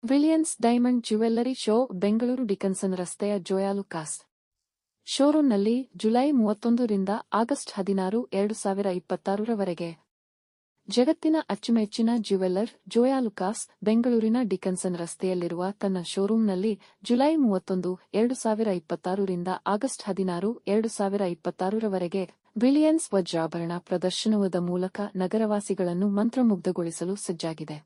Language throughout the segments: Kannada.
Brilliance diamond jewellery show Bengaluru Dickenson ರಸ್ತೆಯ ಜೋಯಾಲುಕಾಸ್ ಶೋರೂಂನಲ್ಲಿ ಜುಲೈ 31 ರಿಂದ ಆಗಸ್ಟ್ 16, 2026 ರವರೆಗೆ. ಜಗತ್ತಿನ ಅಚ್ಚುಮೆಚ್ಚಿನ ಜ್ಯುವೆಲ್ಲರ್ ಜೋಯಾಲುಕಾಸ್ ಬೆಂಗಳೂರಿನ ಡಿಕನ್ಸನ್ ರಸ್ತೆಯಲ್ಲಿರುವ ತನ್ನ ಶೋರೂಂನಲ್ಲಿ ಜುಲೈ 31, 2026 ರಿಂದ ಆಗಸ್ಟ್ 16, 2026 ರವರೆಗೆ ಬ್ರಿಲಿಯನ್ಸ್ ವಜ್ರಾಭರಣ ಪ್ರದರ್ಶನದ ಮೂಲಕ ನಗರವಾಸಿಗಳನ್ನು ಮಂತ್ರಮುಗ್ಧಗೊಳಿಸಲು ಸಜ್ಜಾಗಿದೆ.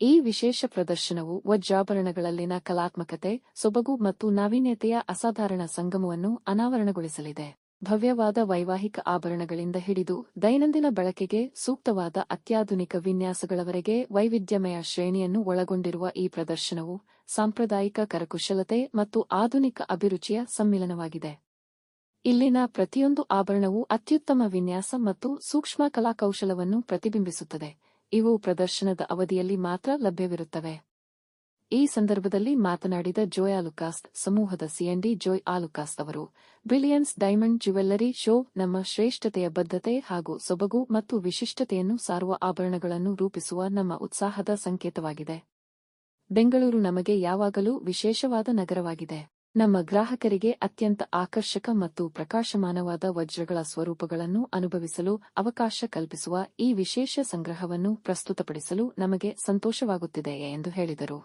ಈ ವಿಶೇಷ ಪ್ರದರ್ಶನವು ವಜ್ರಾಭರಣಗಳಲ್ಲಿನ ಕಲಾತ್ಮಕತೆ, ಸೊಬಗು ಮತ್ತು ನಾವೀನ್ಯತೆಯ ಅಸಾಧಾರಣ ಸಂಗಮವನ್ನು ಅನಾವರಣಗೊಳಿಸಲಿದೆ. ಭವ್ಯವಾದ ವೈವಾಹಿಕ ಆಭರಣಗಳಿಂದ ಹಿಡಿದು ದೈನಂದಿನ ಬಳಕೆಗೆ ಸೂಕ್ತವಾದ ಅತ್ಯಾಧುನಿಕ ವಿನ್ಯಾಸಗಳವರೆಗೆ ವೈವಿಧ್ಯಮಯ ಶ್ರೇಣಿಯನ್ನು ಒಳಗೊಂಡಿರುವ ಈ ಪ್ರದರ್ಶನವು ಸಾಂಪ್ರದಾಯಿಕ ಕರಕುಶಲತೆ ಮತ್ತು ಆಧುನಿಕ ಅಭಿರುಚಿಯ ಸಮ್ಮಿಲನವಾಗಿದೆ. ಇಲ್ಲಿನ ಪ್ರತಿಯೊಂದು ಆಭರಣವೂ ಅತ್ಯುತ್ತಮ ವಿನ್ಯಾಸ ಮತ್ತು ಸೂಕ್ಷ್ಮ ಕಲಾಕೌಶಲವನ್ನು ಪ್ರತಿಬಿಂಬಿಸುತ್ತದೆ. ಇವು ಪ್ರದರ್ಶನದ ಅವಧಿಯಲ್ಲಿ ಮಾತ್ರ ಲಭ್ಯವಿರುತ್ತವೆ. ಈ ಸಂದರ್ಭದಲ್ಲಿ ಮಾತನಾಡಿದ ಜೋಯಾಲುಕಾಸ್ ಸಮೂಹದ ಸಿಎಂಡಿ ಜೋಯ್ ಆಲುಕಾಸ್ ಅವರು, ಬ್ರಿಲಿಯನ್ಸ್ ಡೈಮಂಡ್ ಜ್ಯುವೆಲ್ಲರಿ ಶೋ ನಮ್ಮ ಶ್ರೇಷ್ಠತೆಯ ಬದ್ಧತೆ ಹಾಗೂ ಸೊಬಗು ಮತ್ತು ವಿಶಿಷ್ಟತೆಯನ್ನು ಸಾರುವ ಆಭರಣಗಳನ್ನು ರೂಪಿಸುವ ನಮ್ಮ ಉತ್ಸಾಹದ ಸಂಕೇತವಾಗಿದೆ. ಬೆಂಗಳೂರು ನಮಗೆ ಯಾವಾಗಲೂ ವಿಶೇಷವಾದ ನಗರವಾಗಿದೆ. ನಮ್ಮ ಗ್ರಾಹಕರಿಗೆ ಅತ್ಯಂತ ಆಕರ್ಷಕ ಮತ್ತು ಪ್ರಕಾಶಮಾನವಾದ ವಜ್ರಗಳ ಸ್ವರೂಪಗಳನ್ನು ಅನುಭವಿಸಲು ಅವಕಾಶ ಕಲ್ಪಿಸುವ ಈ ವಿಶೇಷ ಸಂಗ್ರಹವನ್ನು ಪ್ರಸ್ತುತಪಡಿಸಲು ನಮಗೆ ಸಂತೋಷವಾಗುತ್ತಿದೆ ಎಂದು ಹೇಳಿದರು.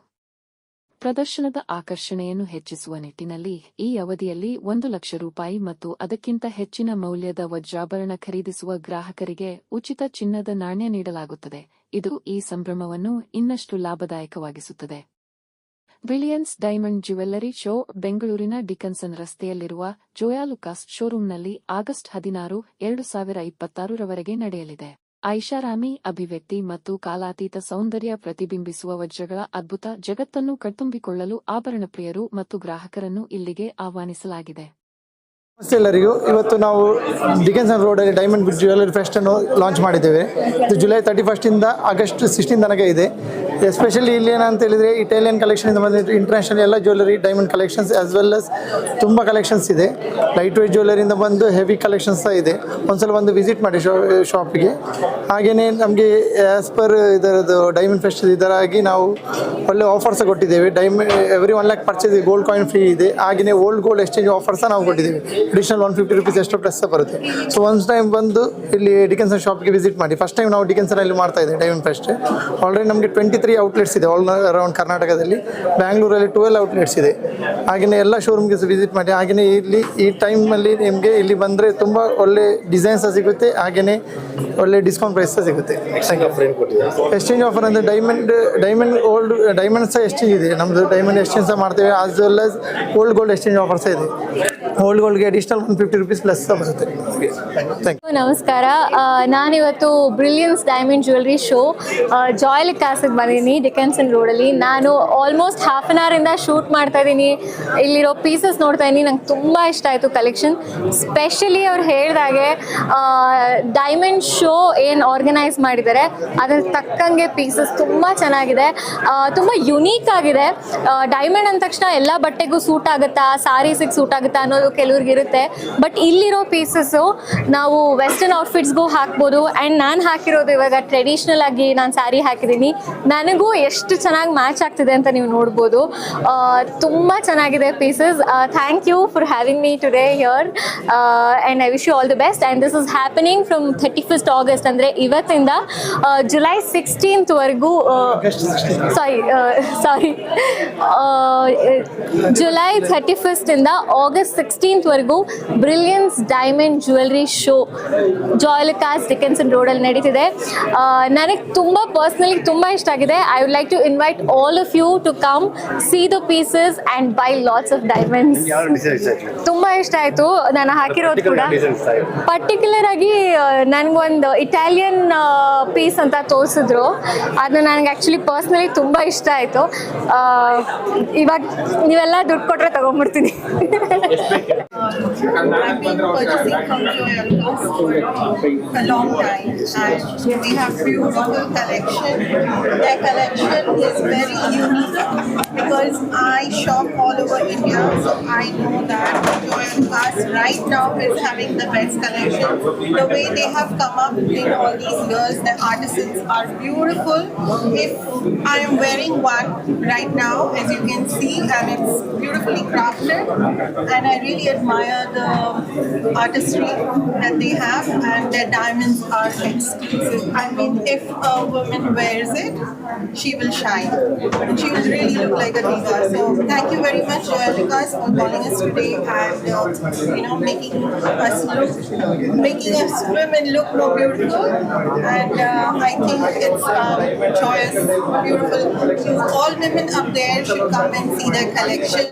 ಪ್ರದರ್ಶನದ ಆಕರ್ಷಣೆಯನ್ನು ಹೆಚ್ಚಿಸುವ ನಿಟ್ಟಿನಲ್ಲಿ ಈ ಅವಧಿಯಲ್ಲಿ ₹1,00,000 ಮತ್ತು ಅದಕ್ಕಿಂತ ಹೆಚ್ಚಿನ ಮೌಲ್ಯದ ವಜ್ರಾಭರಣ ಖರೀದಿಸುವ ಗ್ರಾಹಕರಿಗೆ ಉಚಿತ ಚಿನ್ನದ ನಾಣ್ಯ ನೀಡಲಾಗುತ್ತದೆ. ಇದು ಈ ಸಂಭ್ರಮವನ್ನು ಇನ್ನಷ್ಟು ಲಾಭದಾಯಕವಾಗಿಸುತ್ತದೆ. ಬ್ರಿಲಿಯನ್ಸ್ ಡೈಮಂಡ್ ಜ್ಯುವೆಲ್ಲರಿ ಶೋ ಬೆಂಗಳೂರಿನ ಡಿಕನ್ಸನ್ ರಸ್ತೆಯಲ್ಲಿರುವ ಜೋಯಾಲುಕಾಸ್ ಶೋರೂಂನಲ್ಲಿ ಆಗಸ್ಟ್ 16, 2026 ರವರೆಗೆ ನಡೆಯಲಿದೆ. ಐಷಾರಾಮಿ ಅಭಿವ್ಯಕ್ತಿ ಮತ್ತು ಕಾಲಾತೀತ ಸೌಂದರ್ಯ ಪ್ರತಿಬಿಂಬಿಸುವ ವಜ್ರಗಳ ಅದ್ಭುತ ಜಗತ್ತನ್ನು ಕಣ್ತುಂಬಿಕೊಳ್ಳಲು ಆಭರಣ ಪ್ರಿಯರು ಮತ್ತು ಗ್ರಾಹಕರನ್ನು ಇಲ್ಲಿಗೆ ಆಹ್ವಾನಿಸಲಾಗಿದೆ. ನಮಸ್ತೆ ಎಲ್ಲರಿಗೂ. ಇವತ್ತು ನಾವು ಡಿಕನ್ಸನ್ ರೋಡಲ್ಲಿ ಡೈಮಂಡ್ ಜ್ಯುವೆಲ್ಲರಿ ಫೆಸ್ಟ್ ಅನ್ನು ಲಾಂಚ್ ಮಾಡಿದ್ದೇವೆ. ಇದು ಜುಲೈ 31 ಇಂದ ಆಗಸ್ಟ್ 16 ತನಕ ಇದೆ. ಎಸ್ಪೆಷಲಿ ಇಲ್ಲಿ ಏನಂತ ಹೇಳಿದರೆ ಇಟಾಲಿಯನ್ ಕಲೆಕ್ಷನ್ ಇಂದ ಬಂದಿದ್ದು ಇಂಟರ್ನ್ಯಾಷನಲ್ ಎಲ್ಲ jewellery diamond collections as well as ತುಂಬ ಕಲೆಕ್ಷನ್ಸ್ ಇದೆ. ಲೈಟ್ ವೇಟ್ ಜ್ಯುವೆಲ್ಲರಿಯಿಂದ ಬಂದು ಹೆವಿ ಕಲೆಕ್ಷನ್ಸ್ ಸಹ ಇದೆ. ಒಂದ್ಸಲ ಒಂದು ವಿಸಿಟ್ ಮಾಡಿ ಶಾಪಿಗೆ. ಹಾಗೆಯೇ ನಮಗೆ ಆ್ಯಸ್ ಪರ್ ಇದರದ್ದು ಡೈಮಂಡ್ ಫೆಸ್ಟ್ ಇದರಾಗಿ ನಾವು ಒಳ್ಳೆ ಆಫರ್ಸ್ ಕೊಟ್ಟಿದ್ದೇವೆ. Diamond every 1 lakh purchase gold coin free ಇದೆ. ಹಾಗೆಯೇ ಓಲ್ಡ್ ಎಕ್ಸ್ಚೇಂಜ್ ಆಫರ್ಸ್ ನಾವು ಕೊಟ್ಟಿದ್ದೇವೆ. ಅಡಿಷನಲ್ ₹150 ಎಷ್ಟೋ ಪ್ಲಸ್ ಬರುತ್ತೆ. ಸೊ ಒನ್ಸ್ ಟೈಮ್ ಬಂದು ಇಲ್ಲಿ ಡಿಕನ್ಸನ್ ಶಾಪ್ಗೆ ವಿಸಿಟ್ ಮಾಡಿ. ಫಸ್ಟ್ ಟೈಮ್ ನಾವು ಡಿಕನ್ಸನಲ್ಲಿ ಮಾಡ್ತಾ ಇದ್ದೇವೆ ಡೈಮಂಡ್ ಫೆಸ್ಟ್. ಆಲ್ರೆಡಿ ನಮಗೆ 23 ಔಟ್ಲೆಟ್ಸ್ ಇದೆ ಆಲ್ ಅರೌಂಡ್ ಕರ್ನಾಟಕದಲ್ಲಿ. ಬ್ಯಾಂಗ್ಳೂರಲ್ಲಿ 12 ಔಟ್ಲೆಟ್ಸ್ ಇದೆ. ಹಾಗೆಯೇ ಎಲ್ಲ ಶೋರೂಮ್ಗೆ ವಿಸಿಟ್ ಮಾಡಿ. ಹಾಗೆಯೇ ಇಲ್ಲಿ ಈ ಟೈಮಲ್ಲಿ ನಿಮಗೆ ಇಲ್ಲಿ ಬಂದರೆ ತುಂಬ ಒಳ್ಳೆ ಡಿಸೈನ್ಸ್ ಸಿಗುತ್ತೆ. ಹಾಗೆಯೇ ಒಳ್ಳೆ ಡಿಸ್ಕೌಂಟ್ ಪ್ರೈಸ್ ಸಹ ಸಿಗುತ್ತೆ. ಎಕ್ಸ್ಚೇಂಜ್ ಆಫರ್ ಅಂದರೆ ಡೈಮಂಡ್ ಸಹ ಎಕ್ಸ್ಚೇಂಜ್ ಇದೆ. ನಮ್ಮದು ಡೈಮಂಡ್ ಎಕ್ಸ್ಚೇಂಜ್ ಸಹ ಮಾಡ್ತೇವೆ. As well as gold exchange offer ಸಹ ಇದೆ. ಗೋಲ್ಡ್ಗೆ ಅಡಿಷನಲ್ ₹150 ಪ್ಲಸ್ ಬರುತ್ತೆ. ನಮಸ್ಕಾರ. ನಾನಿವತ್ತು ಬ್ರಿಲಿಯನ್ಸ್ ಡೈಮಂಡ್ ಜ್ಯುವೆಲ್ಲರಿ ಶೋ ಜೋಯಾಲುಕಾಸ್ಗೆ ಬಂದಿದ್ದೀನಿ ಡಿಕನ್ಸನ್ ರೋಡಲ್ಲಿ. ನಾನು ಆಲ್ಮೋಸ್ಟ್ ಹಾಫ್ ಆನ್ ಅವರಿಂದ ಶೂಟ್ ಮಾಡ್ತಾ ಇದ್ದೀನಿ. ಇಲ್ಲಿರೋ ಪೀಸಸ್ ನೋಡ್ತಾ ಇದ್ದೀನಿ. ನಂಗೆ ತುಂಬ ಇಷ್ಟ ಆಯಿತು ಕಲೆಕ್ಷನ್. ಸ್ಪೆಷಲಿ ಅವ್ರು ಹೇಳಿದಾಗೆ ಡೈಮಂಡ್ ಶೋ ಏನು ಆರ್ಗನೈಸ್ ಮಾಡಿದ್ದಾರೆ ಅದ್ರ ತಕ್ಕಂಗೆ ಪೀಸಸ್ ತುಂಬ ಚೆನ್ನಾಗಿದೆ, ತುಂಬ ಯುನೀಕ್ ಆಗಿದೆ. ಡೈಮಂಡ್ ಅಂದ ತಕ್ಷಣ ಎಲ್ಲ ಬಟ್ಟೆಗೂ ಸೂಟ್ ಆಗುತ್ತಾ, ಸಾರೀಸಿಗೆ ಸೂಟ್ ಆಗುತ್ತಾ ಅನ್ನೋದು ಕೆಲವ್ರಿಗೆ ಇರುತ್ತೆ. ಬಟ್ ಇಲ್ಲಿರೋ ಪೀಸಸ್ಸು ನಾವು ವೆಸ್ಟರ್ನ್ ಔಟ್ಫಿಟ್ಸ್ಗೂ ಹಾಕ್ಬೋದು. ಆ್ಯಂಡ್ ನಾನು ಹಾಕಿರೋದು ಇವಾಗ ಟ್ರೆಡಿಷ್ನಲ್ ಆಗಿ ನಾನು ಸ್ಯಾರಿ ಹಾಕಿದ್ದೀನಿ. ನನಗೂ ಎಷ್ಟು ಚೆನ್ನಾಗಿ ಮ್ಯಾಚ್ ಆಗ್ತಿದೆ ಅಂತ ನೀವು ನೋಡ್ಬೋದು. ತುಂಬ ಚೆನ್ನಾಗಿದೆ pieces. Thank you for having me today here and I wish you all the best. And this is happening from 31st August, ಅಂದರೆ ಇವತ್ತಿಂದ ಜುಲೈ 16th ವರೆಗೂ ಜುಲೈ 31st ಇಂದ ಆಗಸ್ಟ್ 16th ವರೆಗೂ brilliance diamond jewellery show Joyalukkas Dickenson ರೋಡಲ್ಲಿ ನಡೀತಿದೆ. ನನಗೆ ಪರ್ಸ್ನಲಿ ತುಂಬ ಇಷ್ಟ ಆಗಿದೆ. I would like to invite all of you to come see the pieces and buy lots of diamonds. ತುಂಬ ಇಷ್ಟ ಆಯಿತು. ನಾನು ಹಾಕಿರೋದು ಕೂಡ ಪರ್ಟಿಕ್ಯುಲರ್ ಆಗಿ ನನಗೊಂದು ಇಟಾಲಿಯನ್ ಪೀಸ್ ಅಂತ ತೋರಿಸಿದ್ರು. ಅದನ್ನ ನನಗೆ ಆ್ಯಕ್ಚುಲಿ ಪರ್ಸ್ನಲಿ ತುಂಬ ಇಷ್ಟ ಆಯಿತು. ಇವಾಗ ನೀವೆಲ್ಲ ದುಡ್ಡು ಕೊಟ್ಟರೆ ತೊಗೊಂಡ್ಬಿಡ್ತೀನಿ. I've been purchasing from Joyalukas for a long time, and we have beautiful collection. Their collection is very unique because I shop all over India, so I know that Joyalukas Lucas right now is having the best collection. The way they have come up in all these years, the artisans are beautiful. If I am wearing one right now, as you can see, and it's beautifully crafted, and I really admire the artistry that they have, and their diamonds are exclusive. I mean, if a woman wears it, she will shine. She will really look like a diva. So thank you very much, Joya Lucas, for calling us today and making us women look more beautiful. And I think it's joyous, beautiful. All women up there should come and see their collection.